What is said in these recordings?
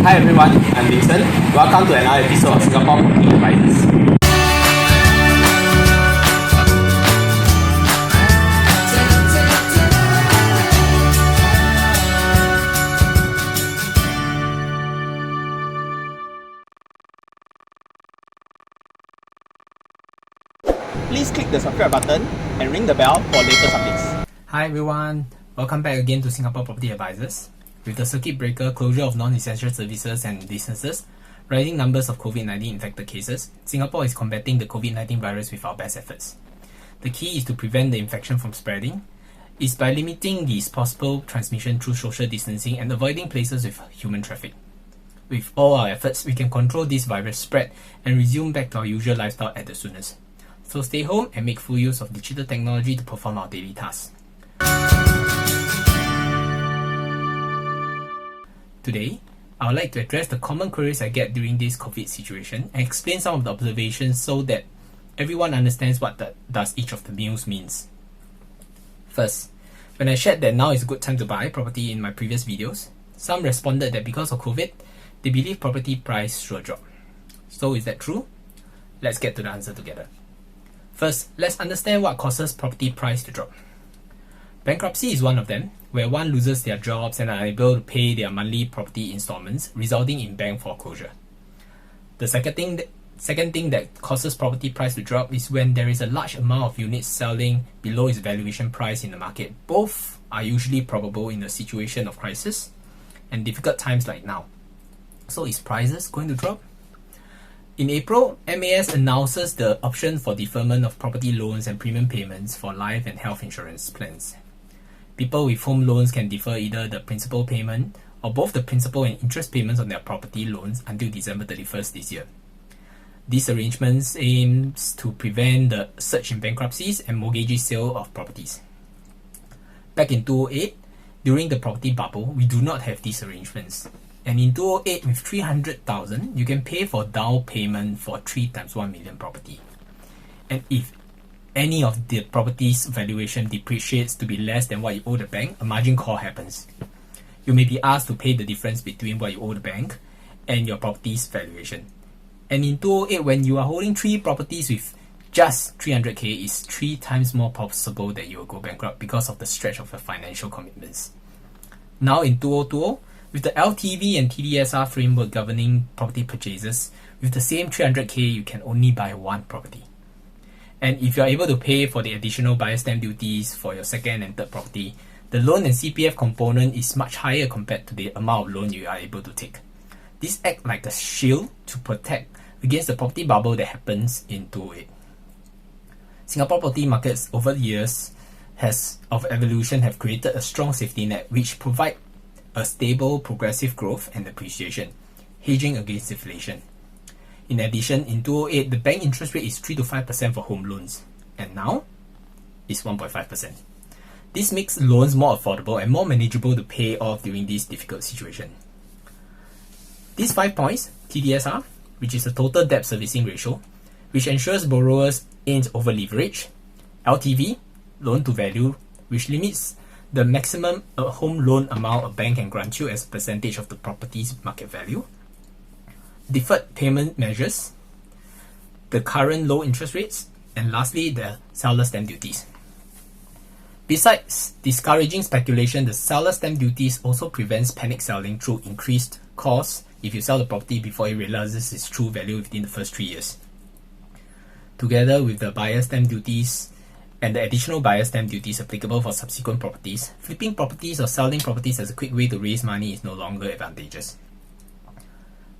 Hi everyone, I'm Vincent. Welcome to another episode of Singapore Property Advisors. Please click the subscribe button and ring the bell for latest updates. Hi everyone, welcome back again to Singapore Property Advisors. With the circuit breaker, closure of non-essential services and businesses, rising numbers of COVID-19 infected cases, Singapore is combating the COVID-19 virus with our best efforts. The key is to prevent the infection from spreading, is by limiting this possible transmission through social distancing and avoiding places with human traffic. With all our efforts, we can control this virus spread and resume back to our usual lifestyle at the soonest. So stay home and make full use of digital technology to perform our daily tasks. Today, I would like to address the common queries I get during this COVID situation and explain some of the observations so that everyone understands what does each of the news means. First, when I shared that now is a good time to buy property in my previous videos, some responded that because of COVID, they believe property price should drop. So is that true? Let's get to the answer together. First, let's understand what causes property price to drop. Bankruptcy is one of them, where one loses their jobs and are unable to pay their monthly property installments, resulting in bank foreclosure. The second thing that causes property price to drop is when there is a large amount of units selling below its valuation price in the market. Both are usually probable in a situation of crisis and difficult times like now. So is prices going to drop? In April, MAS announces the option for deferment of property loans and premium payments for life and health insurance plans. People with home loans can defer either the principal payment or both the principal and interest payments on their property loans until December 31st this year. These arrangements aims to prevent the surge in bankruptcies and mortgage sale of properties. Back in 2008, during the property bubble, we do not have these arrangements. And in 2008, with 300,000, you can pay for down payment for 3 times 1 million property. And if any of the property's valuation depreciates to be less than what you owe the bank, a margin call happens. You may be asked to pay the difference between what you owe the bank and your property's valuation. And in 2008, when you are holding 3 properties with just 300k, it's 3 times more possible that you will go bankrupt because of the stretch of your financial commitments. Now in 2020, with the LTV and TDSR framework governing property purchases, with the same 300k, you can only buy 1 property. And if you are able to pay for the additional buyer stamp duties for your second and third property, the loan and CPF component is much higher compared to the amount of loan you are able to take. This acts like a shield to protect against the property bubble that happens in 2008. Singapore property markets over the years of evolution have created a strong safety net which provide a stable progressive growth and appreciation, hedging against inflation. In addition, in 2008, the bank interest rate is 3 to 5% for home loans, and now it's 1.5%. This makes loans more affordable and more manageable to pay off during this difficult situation. These 5 points, TDSR, which is the total debt servicing ratio, which ensures borrowers ain't over leverage, LTV, loan to value, which limits the maximum home loan amount a bank can grant you as a percentage of the property's market value, deferred payment measures, the current low interest rates, and lastly, the seller stamp duties. Besides discouraging speculation, the seller stamp duties also prevents panic selling through increased costs if you sell the property before it realizes its true value within the first 3 years. Together with the buyer stamp duties and the additional buyer stamp duties applicable for subsequent properties, flipping properties or selling properties as a quick way to raise money is no longer advantageous.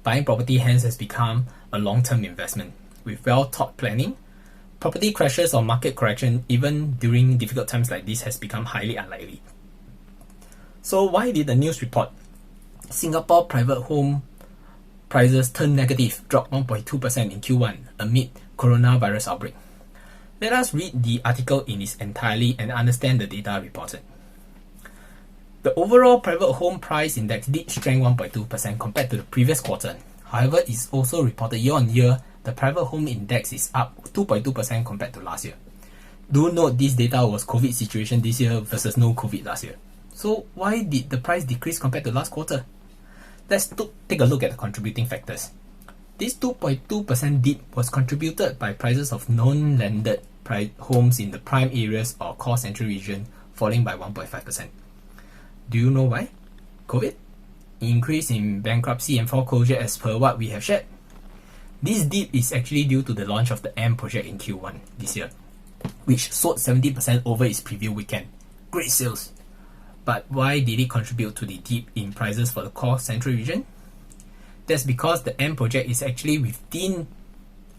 Buying property hence has become a long-term investment. With well-thought planning, property crashes or market correction, even during difficult times like this, has become highly unlikely. So why did the news report Singapore private home prices turn negative, dropped 1.2% in Q1 amid coronavirus outbreak? Let us read the article in its entirety and understand the data reported. The overall private home price index did strengthen 1.2% compared to the previous quarter. However, it's also reported year-on-year, the private home index is up 2.2% compared to last year. Do note this data was COVID situation this year versus no COVID last year. So why did the price decrease compared to last quarter? Let's take a look at the contributing factors. This 2.2% dip was contributed by prices of non-landed homes in the prime areas or core central region falling by 1.5%. Do you know why? COVID? Increase in bankruptcy and foreclosure as per what we have shared. This dip is actually due to the launch of the M project in Q1 this year, which sold 70% over its preview weekend. Great sales! But why did it contribute to the dip in prices for the core central region? That's because the M project is actually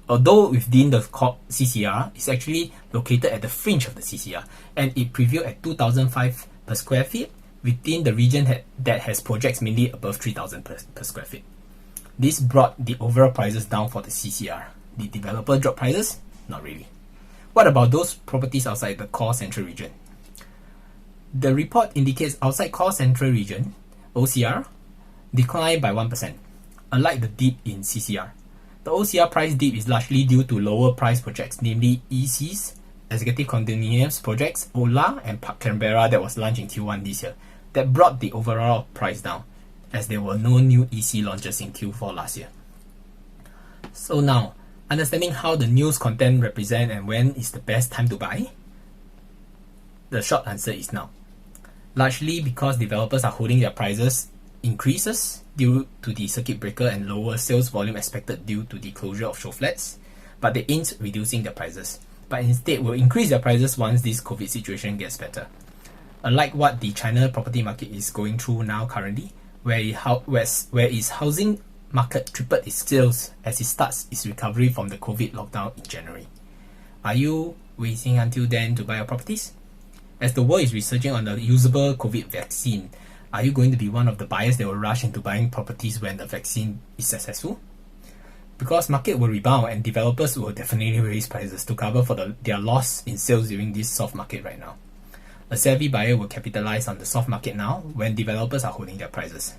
although within the core CCR, it's actually located at the fringe of the CCR, and it previewed at 2,005 per square feet within the region that has projects mainly above 3,000 per square feet. This brought the overall prices down for the CCR. Did developer drop prices? Not really. What about those properties outside the core central region? The report indicates outside core central region, OCR, declined by 1%, unlike the dip in CCR. The OCR price dip is largely due to lower price projects, namely ECs, Executive Condominiums projects, Ola, and Park Canberra that was launched in Q1 this year, that brought the overall price down, as there were no new EC launches in Q4 last year. So now, understanding how the news content represent and when is the best time to buy? The short answer is now. Largely because developers are holding their prices increases due to the circuit breaker and lower sales volume expected due to the closure of show flats, but they ain't reducing their prices, but instead will increase their prices once this COVID situation gets better. Unlike what the China property market is going through now currently, where its housing market tripled its sales as it starts its recovery from the COVID lockdown in January. Are you waiting until then to buy your properties? As the world is researching on the usable COVID vaccine, are you going to be one of the buyers that will rush into buying properties when the vaccine is successful? Because market will rebound and developers will definitely raise prices to cover for their loss in sales during this soft market right now. A savvy buyer will capitalize on the soft market now when developers are holding their prices.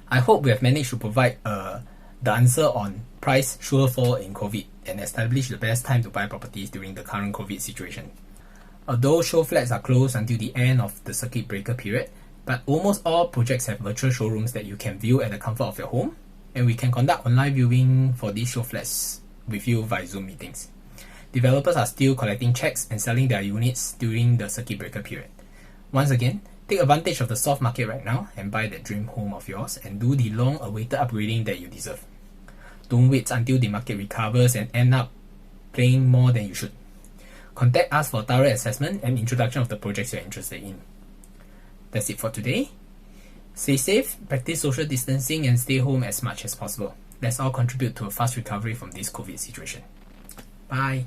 I hope we have managed to provide the answer on price sure fall in COVID and establish the best time to buy properties during the current COVID situation. Although show flats are closed until the end of the circuit breaker period, but almost all projects have virtual showrooms that you can view at the comfort of your home, and we can conduct online viewing for these show flats with you via Zoom meetings. Developers are still collecting checks and selling their units during the circuit breaker period. Once again, take advantage of the soft market right now and buy that dream home of yours and do the long-awaited upgrading that you deserve. Don't wait until the market recovers and end up paying more than you should. Contact us for thorough assessment and introduction of the projects you're interested in. That's it for today. Stay safe, practice social distancing, and stay home as much as possible. Let's all contribute to a fast recovery from this COVID situation. Bye.